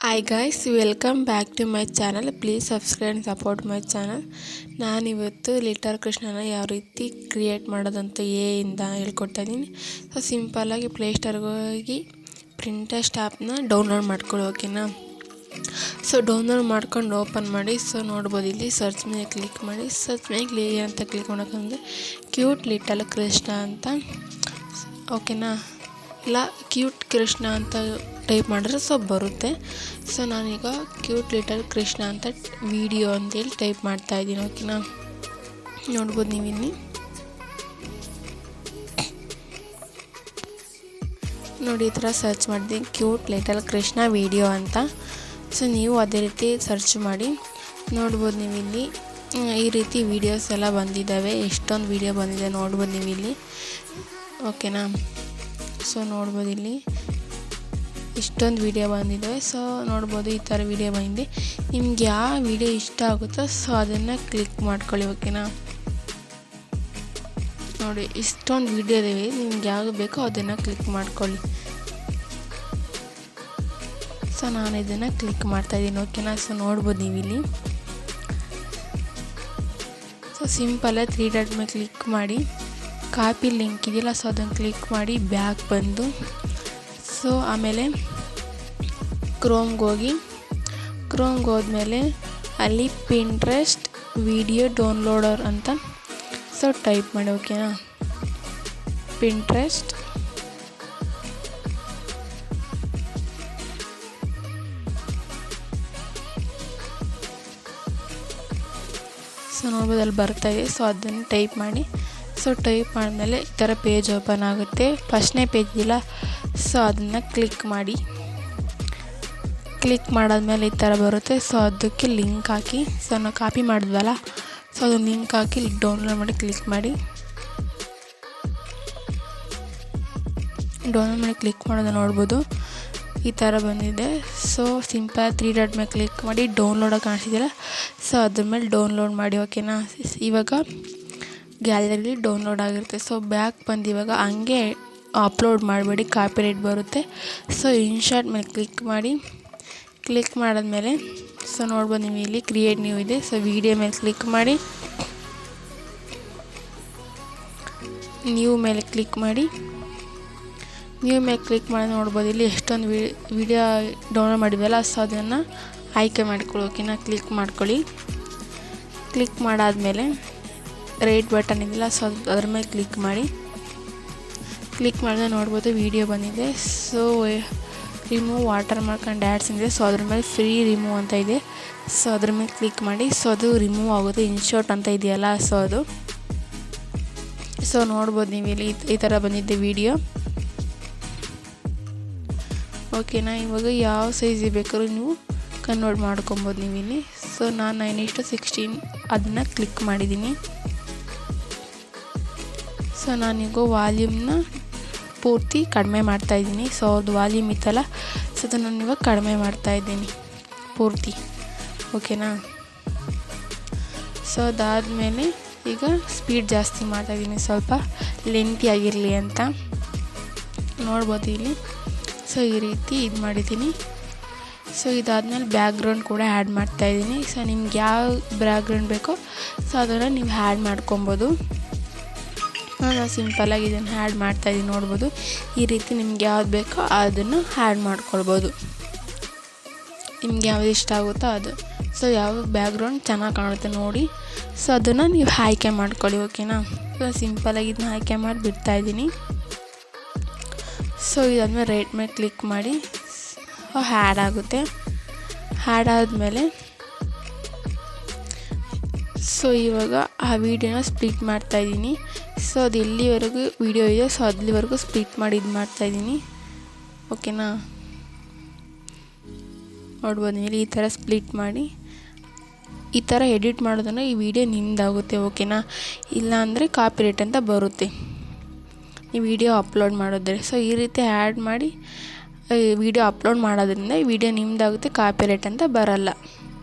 Hi guys, welcome back to my channel. Please subscribe and support my channel. ನಾನಿವತ್ತು little ಕೃಷ್ಣನ ಯಾವ ರೀತಿ create ಮಾಡೋದಂತ ಇಂದ ಹೇಳ್ಕೊಡ್ತಾ ಇದ್ದೀನಿ. ಸೊ ಸಿಂಪಲ್ಲಾಗಿ ಪ್ಲೇಸ್ಟೋರ್ಗೆ ಹೋಗಿ ಪ್ರಿಂಟೆಸ್ಟ್ ಆ್ಯಪ್ನ ಡೌನ್ಲೋಡ್ ಮಾಡ್ಕೊಳ್ಳಿ, ಓಕೆನಾ. ಸೊ ಡೌನ್ಲೋಡ್ ಮಾಡ್ಕೊಂಡು ಓಪನ್ ಮಾಡಿ. ಸೊ ನೋಡ್ಬೋದು, ಇಲ್ಲಿ ಸರ್ಚ್ ಮೇಲೆ ಕ್ಲಿಕ್ ಮಾಡಿ. ಸರ್ಚ್ ಮೇಲೆ ಅಂತ ಕ್ಲಿಕ್ ಮಾಡೋಕ್ಕಂದ್ರೆ ಕ್ಯೂಟ್ ಲಿಟಲ್ ಕೃಷ್ಣ ಅಂತ, ಓಕೆನಾ. ಇಲ್ಲ ಕ್ಯೂಟ್ ಕೃಷ್ಣ ಅಂತ ಟೈಪ್ ಮಾಡಿದ್ರೆ ಸೊ ಬರುತ್ತೆ. ಸೊ ನಾನೀಗ ಕ್ಯೂಟ್ ಲಿಟಲ್ ಕೃಷ್ಣ ಅಂತ ವಿಡಿಯೋ ಅಂತೇಳಿ ಟೈಪ್ ಮಾಡ್ತಾಯಿದ್ದೀನಿ, ಓಕೆನಾ. ನೋಡ್ಬೋದು ನೀವಿಲ್ಲಿ ನೋಡಿ, ಈ ಥರ ಸರ್ಚ್ ಮಾಡಿದ್ದೀನಿ ಕ್ಯೂಟ್ ಲಿಟಲ್ ಕೃಷ್ಣ ವಿಡಿಯೋ ಅಂತ. ಸೊ ನೀವು ಅದೇ ರೀತಿ ಸರ್ಚ್ ಮಾಡಿ. ನೋಡ್ಬೋದು ನೀವಿಲ್ಲಿ ಈ ರೀತಿ ವೀಡಿಯೋಸ್ ಎಲ್ಲ ಬಂದಿದ್ದಾವೆ. ಎಷ್ಟೊಂದು ವೀಡಿಯೋ ಬಂದಿದೆ ನೋಡ್ಬೋದು ನೀವಿಲ್ಲಿ, ಓಕೆನಾ. ಸೊ ನೋಡ್ಬೋದು ಇಲ್ಲಿ ಇಷ್ಟೊಂದು ವೀಡಿಯೋ ಬಂದಿದ್ದಾವೆ. ಸೊ ನೋಡ್ಬೋದು ಈ ಥರ ವೀಡಿಯೋ ಬಂದಿದೆ. ನಿಮ್ಗೆ ಯಾವ ವೀಡಿಯೋ ಇಷ್ಟ ಆಗುತ್ತೋ ಸೊ ಅದನ್ನು ಕ್ಲಿಕ್ ಮಾಡ್ಕೊಳ್ಳಿ, ಓಕೆನಾ. ನೋಡಿ ಇಷ್ಟೊಂದು ವೀಡಿಯೋ ಇದ್ದಾವೆ, ನಿಮ್ಗೆ ಯಾವುದು ಬೇಕೋ ಅದನ್ನು ಕ್ಲಿಕ್ ಮಾಡ್ಕೊಳ್ಳಿ. ಸೊ ನಾನು ಇದನ್ನು ಕ್ಲಿಕ್ ಮಾಡ್ತಾಯಿದ್ದೀನಿ, ಓಕೆನಾ. ಸೊ ನೋಡ್ಬೋದು ನೀವಿಲ್ಲಿ ಸೊ ಸಿಂಪಲ್ಲೇ 3 ಡಾಟ್ ಮೇಲೆ ಕ್ಲಿಕ್ ಮಾಡಿ, ಕಾಪಿ ಲಿಂಕ್ ಇದೆಯಲ್ಲ ಸೊ ಅದನ್ನು ಕ್ಲಿಕ್ ಮಾಡಿ ಬ್ಯಾಕ್ ಬಂದು, ಸೊ ಆಮೇಲೆ ಕ್ರೋಮ್ಗೆ ಹೋದ್ಮೇಲೆ ಅಲ್ಲಿ ಪಿಂಟ್ರೆಸ್ಟ್ ವಿಡಿಯೋ ಡೌನ್ಲೋಡರ್ ಅಂತ ಸೊ ಟೈಪ್ ಮಾಡಿ, ಓಕೆನಾ. ಪಿಂಟ್ರೆಸ್ಟ್ ಸೊ ನೋಡ್ಬೋದು ಅಲ್ಲಿ ಬರ್ತಾಯಿದೆ. ಸೊ ಅದನ್ನು ಟೈಪ್ ಮಾಡಿ. ಸೊ ಟೈಪ್ ಮಾಡಿದ್ಮೇಲೆ ಈ ಥರ ಪೇಜ್ ಓಪನ್ ಆಗುತ್ತೆ. ಫಸ್ಟ್ನೇ ಪೇಜ್ ಇಲ್ಲ ಸೊ ಅದನ್ನು ಕ್ಲಿಕ್ ಮಾಡಿ. ಕ್ಲಿಕ್ ಮಾಡಾದ್ಮೇಲೆ ಈ ಥರ ಬರುತ್ತೆ. ಸೊ ಅದಕ್ಕೆ ಲಿಂಕ್ ಹಾಕಿ, ಸೊ ನಾವು ಕಾಪಿ ಮಾಡಿದ್ವಲ್ಲ ಸೊ ಅದನ್ನು ಲಿಂಕ್ ಹಾಕಿ ಡೌನ್ಲೋಡ್ ಮಾಡಿ ಕ್ಲಿಕ್ ಮಾಡಿ. ಡೌನ್ಲೋಡ್ ಮಾಡಿ ಕ್ಲಿಕ್ ಮಾಡೋದು ನೋಡ್ಬೋದು ಈ ಥರ ಬಂದಿದೆ. ಸೊ ಸಿಂಪಲ್ 3 ಡಾಟ್ ಮೇಲೆ ಕ್ಲಿಕ್ ಮಾಡಿ ಡೌನ್ಲೋಡಾಗಿ ಕಾಣಿಸಿದಿಲ್ಲ ಸೊ ಅದ್ರ ಮೇಲೆ ಡೌನ್ಲೋಡ್ ಮಾಡಿ, ಓಕೆನಾ. ಇವಾಗ ಗ್ಯಾಲರಿಲಿ ಡೌನ್ಲೋಡ್ ಆಗಿರುತ್ತೆ. ಸೊ ಬ್ಯಾಕ್ ಬಂದು ಇವಾಗ ಹಂಗೆ ಅಪ್ಲೋಡ್ ಮಾಡಬೇಡಿ, ಕಾಪಿರೈಟ್ ಬರುತ್ತೆ. ಸೊ ಇನ್ಶಾಟ್ ಮೇಲೆ ಕ್ಲಿಕ್ ಮಾಡಿ. ಕ್ಲಿಕ್ ಮಾಡಿದ್ಮೇಲೆ ಸೊ ನೋಡ್ಬೋದು ನೀವು ಇಲ್ಲಿ ಕ್ರಿಯೇಟ್ ನ್ಯೂ ಇದೆ. ಸೊ ವಿಡಿಯೋ ಮೇಲೆ ಕ್ಲಿಕ್ ಮಾಡಿ, ನ್ಯೂ ಮೇಲೆ ಕ್ಲಿಕ್ ಮಾಡಿ. ನ್ಯೂ ಮೇಲೆ ಕ್ಲಿಕ್ ಮಾಡಿ ನೋಡ್ಬೋದು ಇಲ್ಲಿ ಎಷ್ಟೊಂದು ವಿಡಿಯೋ ಡೌನ್ಲೋಡ್ ಮಾಡಿದ್ವಲ್ಲ ಸೊ ಅದನ್ನು ಆಯ್ಕೆ ಮಾಡ್ಕೊಳ್ಳಿ, ಓಕೆನಾ. ಕ್ಲಿಕ್ ಮಾಡ್ಕೊಳ್ಳಿ. ಕ್ಲಿಕ್ ಮಾಡಾದಮೇಲೆ ರೈಟ್ ಬಟನ್ ಇದೆಯಲ್ಲ ಸೊ ಅದ್ರ ಮೇಲೆ ಕ್ಲಿಕ್ ಮಾಡಿ. ಕ್ಲಿಕ್ ಮಾಡಿದ್ರೆ ನೋಡ್ಬೋದು ವಿಡಿಯೋ ಬಂದಿದೆ. So remove water mark and ads ಇದೆ. ಸೊ ಅದ್ರ ಮೇಲೆ ಫ್ರೀ ರಿಮೂವ್ ಅಂತ ಇದೆ. ಸೊ ಅದ್ರ ಮೇಲೆ ಕ್ಲಿಕ್ ಮಾಡಿ. ಸೊ ಅದು ರಿಮೂವ್ ಆಗುತ್ತೆ. ಇನ್ಶಾಟ್ ಅಂತ ಇದೆಯಲ್ಲ ಸೊ ಅದು. ಸೊ ನೋಡ್ಬೋದು ನೀವು ಇಲ್ಲಿ ಈ ಥರ ಬಂದಿದ್ದೆ ವಿಡಿಯೋ, ಓಕೆನಾ. ಇವಾಗ ಯಾವ ಸೈಜ್ ಬೇಕಾದ್ರೂ ನೀವು ಕನ್ವರ್ಟ್ ಮಾಡ್ಕೊಬೋದು ನೀವಿಲ್ಲಿ. ಸೊ ನಾನು 9:16 ಅದನ್ನು ಕ್ಲಿಕ್ ಮಾಡಿದ್ದೀನಿ. ಸೊ ನಾನೀಗ ವಾಲ್ಯೂಮ್ನ ಪೂರ್ತಿ ಕಡಿಮೆ ಮಾಡ್ತಾಯಿದ್ದೀನಿ. ಸೊ ಅದು ವಾಲ್ಯೂಮ್ ಇತ್ತಲ್ಲ ಸೊ ಅದನ್ನು ನಾನು ಇವಾಗ ಕಡಿಮೆ ಮಾಡ್ತಾಯಿದ್ದೀನಿ ಪೂರ್ತಿ, ಓಕೆನಾ. ಸೊ ಅದಾದಮೇಲೆ ಈಗ ಸ್ಪೀಡ್ ಜಾಸ್ತಿ ಮಾಡ್ತಾಯಿದ್ದೀನಿ, ಸ್ವಲ್ಪ ಲೆಂತಿ ಆಗಿರಲಿ ಅಂತ. ನೋಡ್ಬೋದು ಇಲ್ಲಿ ಸೊ ಈ ರೀತಿ ಇದು ಮಾಡಿದ್ದೀನಿ. ಸೊ ಇದಾದಮೇಲೆ ಬ್ಯಾಕ್ಗ್ರೌಂಡ್ ಕೂಡ ಆ್ಯಡ್ ಮಾಡ್ತಾಯಿದ್ದೀನಿ. ಸೊ ನಿಮ್ಗೆ ಯಾವ ಬ್ಯಾಕ್ಗ್ರೌಂಡ್ ಬೇಕೋ ಸೊ ಅದನ್ನು ನೀವು ಆ್ಯಡ್ ಮಾಡ್ಕೊಬೋದು. ನಾನು ಸಿಂಪಲ್ಲಾಗಿ ಇದನ್ನು ಆ್ಯಡ್ ಮಾಡ್ತಾಯಿದ್ದೀನಿ. ನೋಡ್ಬೋದು ಈ ರೀತಿ ನಿಮ್ಗೆ ಯಾವ್ದು ಬೇಕೋ ಅದನ್ನು ಆ್ಯಡ್ ಮಾಡ್ಕೊಳ್ಬೋದು, ನಿಮ್ಗೆ ಯಾವ್ದು ಇಷ್ಟ ಆಗುತ್ತೋ ಅದು. ಸೊ ಯಾವ ಬ್ಯಾಕ್ಗ್ರೌಂಡ್ ಚೆನ್ನಾಗಿ ಕಾಣುತ್ತೆ ನೋಡಿ ಸೊ ಅದನ್ನು ನೀವು ಆಯ್ಕೆ ಮಾಡ್ಕೊಳ್ಳಿ, ಓಕೆನಾ. ಸೊ ಸಿಂಪಲ್ಲಾಗಿ ಇದನ್ನ ಆಯ್ಕೆ ಮಾಡಿ ಬಿಡ್ತಾಯಿದ್ದೀನಿ. ಸೊ ಇದಾದಮೇಲೆ ರೈಟ್ ಮೇಲೆ ಕ್ಲಿಕ್ ಮಾಡಿ ಆ್ಯಡ್ ಆಗುತ್ತೆ. ಆ್ಯಡ್ ಆದಮೇಲೆ ಸೊ ಇವಾಗ ಆ ವಿಡಿಯೋನ ಸ್ಪ್ಲಿಟ್ ಮಾಡ್ತಾಯಿದ್ದೀನಿ. ಸೊ ಅದು ಎಲ್ಲಿವರೆಗೂ ವಿಡಿಯೋ ಇದೆ ಸೊ ಅಲ್ಲಿವರೆಗೂ ಸ್ಪ್ಲಿಟ್ ಮಾಡಿ ಇದು ಮಾಡ್ತಾಯಿದ್ದೀನಿ, ಓಕೆನಾ. ನೋಡ್ಬೋದು ನೀವು ಈ ಥರ ಸ್ಪ್ಲಿಟ್ ಮಾಡಿ. ಈ ಥರ ಎಡಿಟ್ ಮಾಡೋದನ್ನು ಈ ವಿಡಿಯೋ ನಿಮ್ಮದಾಗುತ್ತೆ, ಓಕೆನಾ. ಇಲ್ಲಾಂದರೆ ಕಾಪಿರೈಟ್ ಅಂತ ಬರುತ್ತೆ ಈ ವಿಡಿಯೋ ಅಪ್ಲೋಡ್ ಮಾಡಿದ್ರೆ. ಸೊ ಈ ರೀತಿ ಆ್ಯಡ್ ಮಾಡಿ ವಿಡಿಯೋ ಅಪ್ಲೋಡ್ ಮಾಡೋದ್ರಿಂದ ಈ ವಿಡಿಯೋ ನಿಮ್ಮದಾಗುತ್ತೆ, ಕಾಪಿರೈಟ್ ಅಂತ ಬರಲ್ಲ.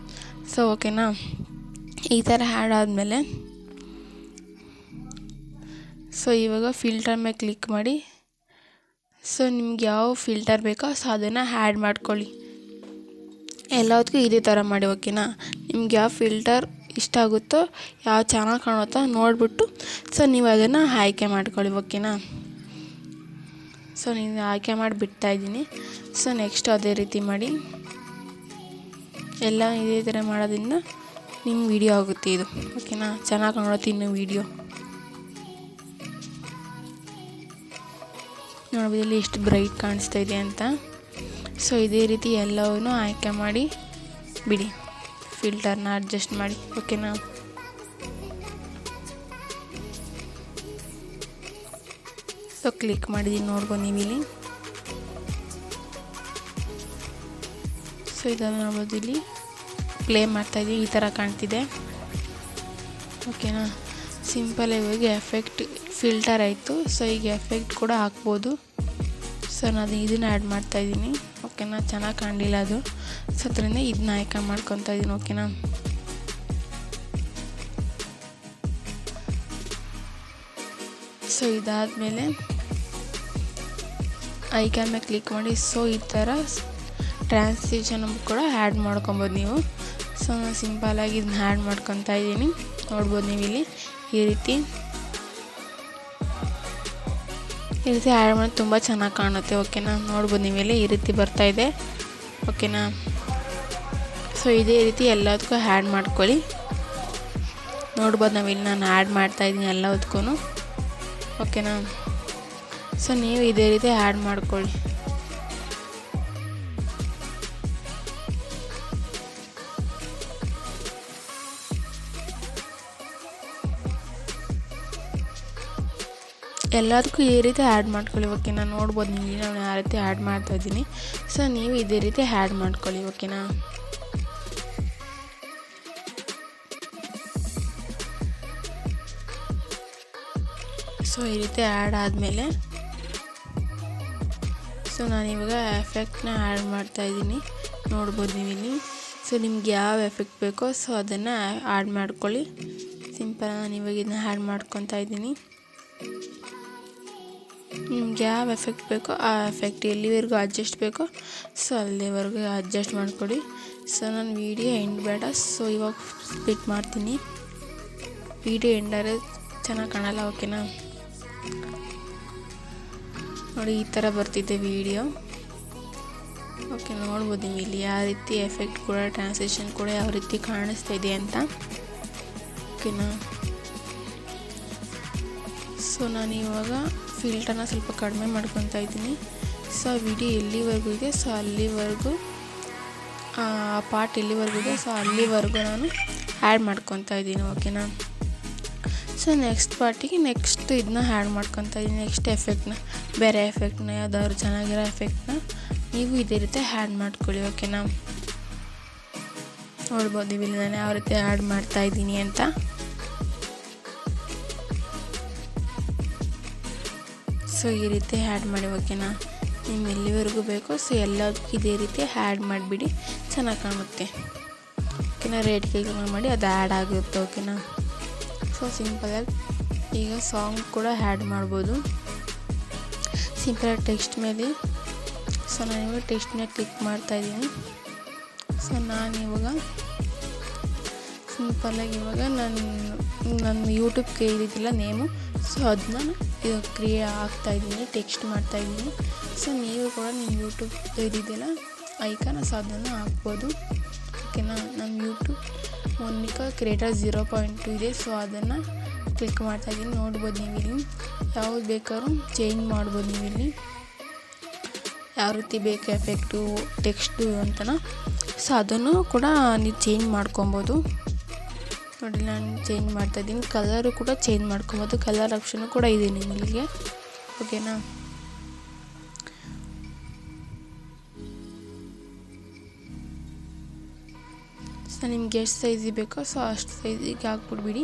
ಸೊ ಓಕೆನಾ. ಈ ಥರ ಆ್ಯಡ್ ಆದಮೇಲೆ ಸೊ ಇವಾಗ ಫಿಲ್ಟರ್ ಮೇಲೆ ಕ್ಲಿಕ್ ಮಾಡಿ. ಸೊ ನಿಮ್ಗೆ ಯಾವ ಫಿಲ್ಟರ್ ಬೇಕೋ ಸೊ ಅದನ್ನು ಆ್ಯಡ್ ಮಾಡ್ಕೊಳ್ಳಿ. ಎಲ್ಲದಕ್ಕೂ ಇದೇ ಥರ ಮಾಡಿ ಓಕೆನಾ. ನಿಮ್ಗೆ ಯಾವ ಫಿಲ್ಟರ್ ಇಷ್ಟ ಆಗುತ್ತೋ, ಯಾವ ಚೆನ್ನಾಗಿ ಕಾಣುತ್ತೋ ನೋಡಿಬಿಟ್ಟು ಸೊ ನೀವು ಅದನ್ನು ಆಯ್ಕೆ ಮಾಡ್ಕೊಳ್ಳಿ ಓಕೆನಾ. ಸೊ ನೀವು ಆಯ್ಕೆ ಮಾಡಿ ಬಿಡ್ತಾಯಿದ್ದೀನಿ. ಸೊ ನೆಕ್ಸ್ಟ್ ಅದೇ ರೀತಿ ಮಾಡಿ, ಎಲ್ಲ ಇದೇ ಥರ ಮಾಡೋದ್ರಿಂದ ನಿಮ್ಮ ವಿಡಿಯೋ ಆಗುತ್ತೆ ಇದು ಓಕೆನಾ. ಚೆನ್ನಾಗಿ ಕಾಣುತ್ತೆ ಇನ್ನು ವಿಡಿಯೋ ನೋಡ್ಬೋದು ಇಲ್ಲಿ ಎಷ್ಟು ಬ್ರೈಟ್ ಕಾಣಿಸ್ತಾ ಇದೆ ಅಂತ. ಸೊ ಇದೇ ರೀತಿ ಎಲ್ಲವನ್ನೂ ಆಯ್ಕೆ ಮಾಡಿ ಬಿಡಿ, ಫಿಲ್ಟರ್ನ ಅಡ್ಜಸ್ಟ್ ಮಾಡಿ ಓಕೆನಾ. ಸೊ ಕ್ಲಿಕ್ ಮಾಡಿದ್ದೀನಿ ನೋಡ್ಬೋದು ನೀವು ಇಲ್ಲಿ. ಸೊ ಇದನ್ನು ನೋಡ್ಬೋದು ಇಲ್ಲಿ ಪ್ಲೇ ಮಾಡ್ತಾಯಿದ್ದೀವಿ, ಈ ಥರ ಕಾಣ್ತಿದೆ ಓಕೆನಾ. ಸಿಂಪಲ್ ಇವಾಗ ಎಫೆಕ್ಟ್ ಫಿಲ್ಟರ್ ಆಯಿತು. ಸೊ ಈಗ ಎಫೆಕ್ಟ್ ಕೂಡ ಹಾಕ್ಬೋದು. ಸೊ ನಾನು ಇದನ್ನ ಆ್ಯಡ್ ಮಾಡ್ತಾಯಿದ್ದೀನಿ ಓಕೆನಾ. ಚೆನ್ನಾಗಿ ಕಾಣಲಿಲ್ಲ ಅದು, ಸೊ ಅದರಿಂದ ಇದನ್ನ ಆಯ್ಕೆ ಮಾಡ್ಕೊತಾ ಇದ್ದೀನಿ ಓಕೆನಾ. ಸೊ ಇದಾದಮೇಲೆ ಐಕಾನ್ ಮೇಲೆ ಕ್ಲಿಕ್ ಮಾಡಿ ಸೊ ಈ ಥರ ಟ್ರಾನ್ಸ್ಲೇಷನ್ ಕೂಡ ಆ್ಯಡ್ ಮಾಡ್ಕೊಬೋದು ನೀವು. ಸೊ ನಾನು ಸಿಂಪಲಾಗಿ ಇದನ್ನ ಆ್ಯಡ್ ಮಾಡ್ಕೊತಾ ಇದ್ದೀನಿ ನೋಡ್ಬೋದು ನೀವು ಇಲ್ಲಿ. ಈ ರೀತಿ ಆ್ಯಡ್ ಮಾಡಿ ತುಂಬ ಚೆನ್ನಾಗಿ ಕಾಣುತ್ತೆ ಓಕೆನಾ. ನೋಡ್ಬೋದು ನೀವೆಲ್ಲ ಈ ರೀತಿ ಬರ್ತಾಯಿದೆ ಓಕೆನಾ. ಸೊ ಇದೇ ರೀತಿ ಎಲ್ಲದಕ್ಕೂ ಆ್ಯಡ್ ಮಾಡ್ಕೊಳ್ಳಿ. ನೋಡ್ಬೋದು ನಾವಿಲ್ಲಿ ನಾನು ಆ್ಯಡ್ ಮಾಡ್ತಾಯಿದ್ದೀನಿ ಎಲ್ಲದಕ್ಕೂ ಓಕೆನಾ. ಸೊ ನೀವು ಇದೇ ರೀತಿ ಆ್ಯಡ್ ಮಾಡ್ಕೊಳ್ಳಿ. ಎಲ್ಲದಕ್ಕೂ ಈ ರೀತಿ ಆ್ಯಡ್ ಮಾಡ್ಕೊಳ್ಳಿ ಓಕೆನಾ. ನೋಡ್ಬೋದು ನೀವು ನಾನು ಯಾವ ರೀತಿ ಆ್ಯಡ್ ಮಾಡ್ತಾಯಿದ್ದೀನಿ. ಸೊ ನೀವು ಇದೇ ರೀತಿ ಆ್ಯಡ್ ಮಾಡ್ಕೊಳ್ಳಿ ಓಕೆನಾ. ಸೊ ಈ ರೀತಿ ಆ್ಯಡ್ ಆದಮೇಲೆ ಸೊ ನಾನಿವಾಗ ಎಫೆಕ್ಟ್ನ ಆ್ಯಡ್ ಮಾಡ್ತಾಯಿದ್ದೀನಿ ನೋಡ್ಬೋದು ನೀವು ಇಲ್ಲಿ. ಸೊ ನಿಮ್ಗೆ ಯಾವ ಎಫೆಕ್ಟ್ ಬೇಕೋ ಸೊ ಅದನ್ನು ಆ್ಯಡ್ ಮಾಡ್ಕೊಳ್ಳಿ. ಸಿಂಪಲ್ ನಾನು ಇವಾಗ ಇದನ್ನ ಆ್ಯಡ್ ಮಾಡ್ಕೊತಾ ಇದ್ದೀನಿ. ನಿಮ್ಗೆ ಯಾವ ಎಫೆಕ್ಟ್ ಬೇಕೋ ಆ ಎಫೆಕ್ಟ್ ಎಲ್ಲಿವರೆಗೂ ಅಡ್ಜಸ್ಟ್ ಬೇಕೋ ಸೊ ಅಲ್ಲಿವರೆಗೂ ಅಡ್ಜಸ್ಟ್ ಮಾಡಿಕೊಡಿ. ಸೊ ನಾನು ವೀಡಿಯೋ ಎಂಡ್ ಬೇಡ, ಸೊ ಇವಾಗ ಸ್ಪಿಟ್ ಮಾಡ್ತೀನಿ. ವೀಡಿಯೋ ಎಂಡಾರೆ ಚೆನ್ನಾಗಿ ಕಾಣಲ್ಲ ಓಕೆನಾ. ನೋಡಿ ಈ ಥರ ಬರ್ತಿದೆ ವೀಡಿಯೋ ಓಕೆ. ನೋಡ್ಬೋದು ನೀವು ಇಲ್ಲಿ ಯಾವ ರೀತಿ ಎಫೆಕ್ಟ್ ಕೂಡ ಟ್ರಾನ್ಸ್ಲೇಷನ್ ಕೂಡ ಯಾವ ರೀತಿ ಕಾಣಿಸ್ತಾ ಇದೆ ಅಂತ ಓಕೆನಾ. ಸೊ ನಾನು ಇವಾಗ ಫಿಲ್ಟರ್ನ ಸ್ವಲ್ಪ ಕಡಿಮೆ ಮಾಡ್ಕೊತಾ ಇದ್ದೀನಿ. ಸೊ ವಿಡಿಯೋ ಎಲ್ಲಿವರೆಗೂ ಇದೆ ಸೊ ಅಲ್ಲಿವರೆಗೂ ಆ ಪಾರ್ಟ್ ಎಲ್ಲಿವರೆಗೂ ಇದೆ ಸೊ ಅಲ್ಲಿವರೆಗೂ ನಾನು ಆ್ಯಡ್ ಮಾಡ್ಕೊತಾ ಇದ್ದೀನಿ ಓಕೆನಾ. ಸೊ ನೆಕ್ಸ್ಟ್ ಪಾರ್ಟಿಗೆ ನೆಕ್ಸ್ಟ್ ಇದನ್ನ ಆ್ಯಡ್ ಮಾಡ್ಕೊತಾ ಇದ್ದೀನಿ. ನೆಕ್ಸ್ಟ್ ಎಫೆಕ್ಟ್ನ ಬೇರೆ ಎಫೆಕ್ಟ್ನ ಯಾವ್ದಾದ್ರು ಚೆನ್ನಾಗಿರೋ ಎಫೆಕ್ಟ್ನ ನೀವು ಇದೇ ರೀತಿ ಆ್ಯಡ್ ಮಾಡ್ಕೊಳ್ಳಿ ಓಕೆನಾ. ನೋಡ್ಬೋದು ಇಲ್ಲಿ ನಾನು ಯಾವ ರೀತಿ ಆ್ಯಡ್ ಮಾಡ್ತಾಯಿದ್ದೀನಿ ಅಂತ. ಸೊ ಈ ರೀತಿ ಆ್ಯಡ್ ಮಾಡಿ ಓಕೆನಾ. ನಿಮ್ಗೆ ಎಲ್ಲಿವರೆಗೂ ಬೇಕೋ ಸೊ ಎಲ್ಲದಕ್ಕೂ ಇದೇ ರೀತಿ ಆ್ಯಡ್ ಮಾಡಿಬಿಡಿ, ಚೆನ್ನಾಗಿ ಕಾಣುತ್ತೆ ಓಕೆನಾ. ರೇಟ್ ಕ್ಲಿಕ್ ಮಾಡಿ ಅದು ಆ್ಯಡ್ ಆಗುತ್ತೆ ಓಕೆನಾ. ಸೊ ಸಿಂಪಲಾಗಿ ಈಗ ಸಾಂಗ್ ಕೂಡ ಆ್ಯಡ್ ಮಾಡ್ಬೋದು ಸಿಂಪಲಾಗಿ ಟೆಕ್ಸ್ಟ್ ಮೇಲೆ. ಸೊ ನಾನಿವಾಗ ಟೆಕ್ಸ್ಟ್ ಮೇಲೆ ಕ್ಲಿಕ್ ಮಾಡ್ತಾಯಿದ್ದೀನಿ. ಸೊ ನಾನಿವಾಗ ಸಿಂಪಲ್ಲಾಗಿ ಇವಾಗ ನನ್ನ ಯೂಟ್ಯೂಬ್ಗೆ ಇದ್ದಿದ್ದಿಲ್ಲ ನೇಮು, ಸೊ ಅದನ್ನ ಆಗ್ತಾಯಿದ್ದೀನಿ, ಟೆಕ್ಸ್ಟ್ ಮಾಡ್ತಾಯಿದ್ದೀನಿ. ಸೊ ನೀವು ಕೂಡ ನಿಮ್ಮ ಯೂಟ್ಯೂಬ್ ಇದ್ದಿದ್ದಿಲ್ಲ ಐಕಾನ್ ಸೊ ಅದನ್ನು ಹಾಕ್ಬೋದು ಓಕೆನಾ. ನಮ್ಮ ಯೂಟ್ಯೂಬ್ ಮೊನಿಕಾ ಕ್ರಿಯೇಟರ್ 0.2 ಇದೆ. ಸೊ ಅದನ್ನು ಕ್ಲಿಕ್ ಮಾಡ್ತಾಯಿದ್ದೀನಿ. ನೋಡ್ಬೋದು ನೀವು ಇಲ್ಲಿ ಯಾವ್ದು ಬೇಕಾದ್ರೂ ಚೇಂಜ್ ಮಾಡ್ಬೋದು ನೀವು ಇಲ್ಲಿ ಯಾವ ರೀತಿ ಬೇಕು ಎಫೆಕ್ಟು ಟೆಕ್ಸ್ಟು ಅಂತನ. ಸೊ ಅದನ್ನು ಕೂಡ ನೀವು ಚೇಂಜ್ ಮಾಡ್ಕೊಬೋದು. ನೋಡಿ ನಾನು ಚೇಂಜ್ ಮಾಡ್ತಾಯಿದ್ದೀನಿ. ಕಲರು ಕೂಡ ಚೇಂಜ್ ಮಾಡ್ಕೊಬೋದು, ಕಲರ್ ಆಪ್ಷನು ಕೂಡ ಇದೆ ನಿಮಗೆ ಓಕೆನಾ. ಸೊ ನಿಮ್ಗೆ ಎಷ್ಟು ಸೈಜಿಗೆ ಬೇಕೋ ಸೊ ಅಷ್ಟು ಸೈಜಿಗೆ ಹಾಕ್ಬಿಡ್ಬಿಡಿ.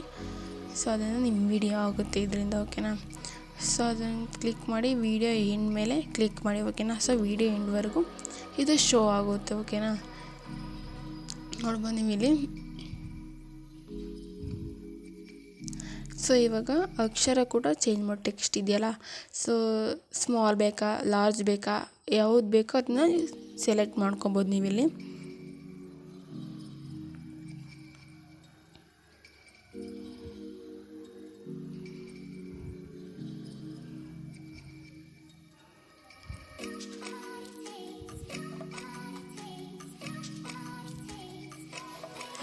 ಸೊ ಅದನ್ನು ನಿಮ್ಮ ವಿಡಿಯೋ ಆಗುತ್ತೆ ಇದರಿಂದ ಓಕೆನಾ. ಸೊ ಅದನ್ನು ಕ್ಲಿಕ್ ಮಾಡಿ ವಿಡಿಯೋ ಎಂಡ್ ಮೇಲೆ ಕ್ಲಿಕ್ ಮಾಡಿ ಓಕೆನಾ. ಸೊ ವಿಡಿಯೋ ಎಂಡ್ವರೆಗೂ ಇದು ಶೋ ಆಗುತ್ತೆ ಓಕೆನಾ. ನೋಡ್ಬೋದು ನೀವು ಇಲ್ಲಿ. ಸೊ ಇವಾಗ ಅಕ್ಷರ ಕೂಡ ಚೇಂಜ್ ಮಾಡಿ ಟೆಕ್ಸ್ಟ್ ಇದೆಯಲ್ಲ ಸೊ ಸ್ಮಾಲ್ ಬೇಕಾ ಲಾರ್ಜ್ ಬೇಕಾ ಯಾವ್ದು ಬೇಕೋ ಅದನ್ನ ಸೆಲೆಕ್ಟ್ ಮಾಡ್ಕೊಬೋದು ನೀವಿಲ್ಲಿ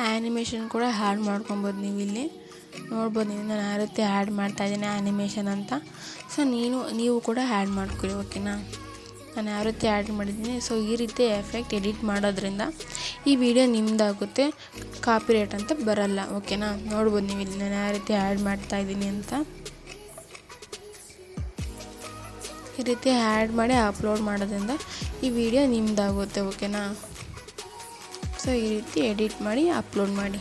ಆ್ಯನಿಮೇಷನ್ ಕೂಡ ಆ್ಯಡ್ ಮಾಡ್ಕೊಬೋದು ನೀವು ಇಲ್ಲಿ ನೋಡ್ಬೋದು. ನಾನು ಯಾವ ರೀತಿ ಆ್ಯಡ್ ಮಾಡ್ತಾಯಿದ್ದೀನಿ ಆ್ಯನಿಮೇಷನ್ ಅಂತ. ಸೊ ನೀವು ಕೂಡ ಆ್ಯಡ್ ಮಾಡ್ಕೊಳ್ಳಿ, ಓಕೆನಾ. ನಾನು ಯಾವ ರೀತಿ ಆ್ಯಡ್ ಮಾಡಿದ್ದೀನಿ. ಸೊ ಈ ರೀತಿ ಎಫೆಕ್ಟ್ ಎಡಿಟ್ ಮಾಡೋದ್ರಿಂದ ಈ ವಿಡಿಯೋ ನಿಮ್ಮದಾಗುತ್ತೆ, ಕಾಪಿರೈಟ್ ಅಂತ ಬರಲ್ಲ, ಓಕೆನಾ. ನೋಡ್ಬೋದು ನೀವು ಇಲ್ಲಿ ನಾನು ಯಾವ ರೀತಿ ಆ್ಯಡ್ ಮಾಡ್ತಾಯಿದ್ದೀನಿ ಅಂತ. ಈ ರೀತಿ ಆ್ಯಡ್ ಮಾಡಿ ಅಪ್ಲೋಡ್ ಮಾಡೋದ್ರಿಂದ ಈ ವಿಡಿಯೋ ನಿಮ್ಮದಾಗುತ್ತೆ, ಓಕೆನಾ. ಸೊ ಈ ರೀತಿ ಎಡಿಟ್ ಮಾಡಿ ಅಪ್ಲೋಡ್ ಮಾಡಿ.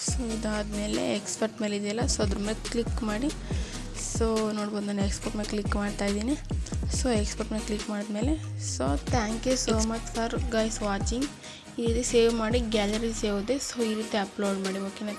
ಸೊ ಇದಾದಮೇಲೆ ಎಕ್ಸ್ಪೋರ್ಟ್ ಮೇಲೆ ಇದೆಯಲ್ಲ, ಸೊ ಅದ್ರ ಮೇಲೆ ಕ್ಲಿಕ್ ಮಾಡಿ. ಸೊ ನೋಡ್ಬೋದು ನಾನು ಎಕ್ಸ್ಪೋರ್ಟ್ ಮೇಲೆ ಕ್ಲಿಕ್ ಮಾಡ್ತಾಯಿದ್ದೀನಿ. ಸೊ ಎಕ್ಸ್ಪೋರ್ಟ್ ಮೇಲೆ ಕ್ಲಿಕ್ ಮಾಡಿದ್ಮೇಲೆ so thank you so much for guys watching. ಈ ರೀತಿ ಸೇವ್ ಮಾಡಿ ಗ್ಯಾಲರಿ ಸೇವ್ ಇದೆ. ಸೊ ಈ ರೀತಿ ಅಪ್ಲೋಡ್ ಮಾಡಿ, ಓಕೆನಾ.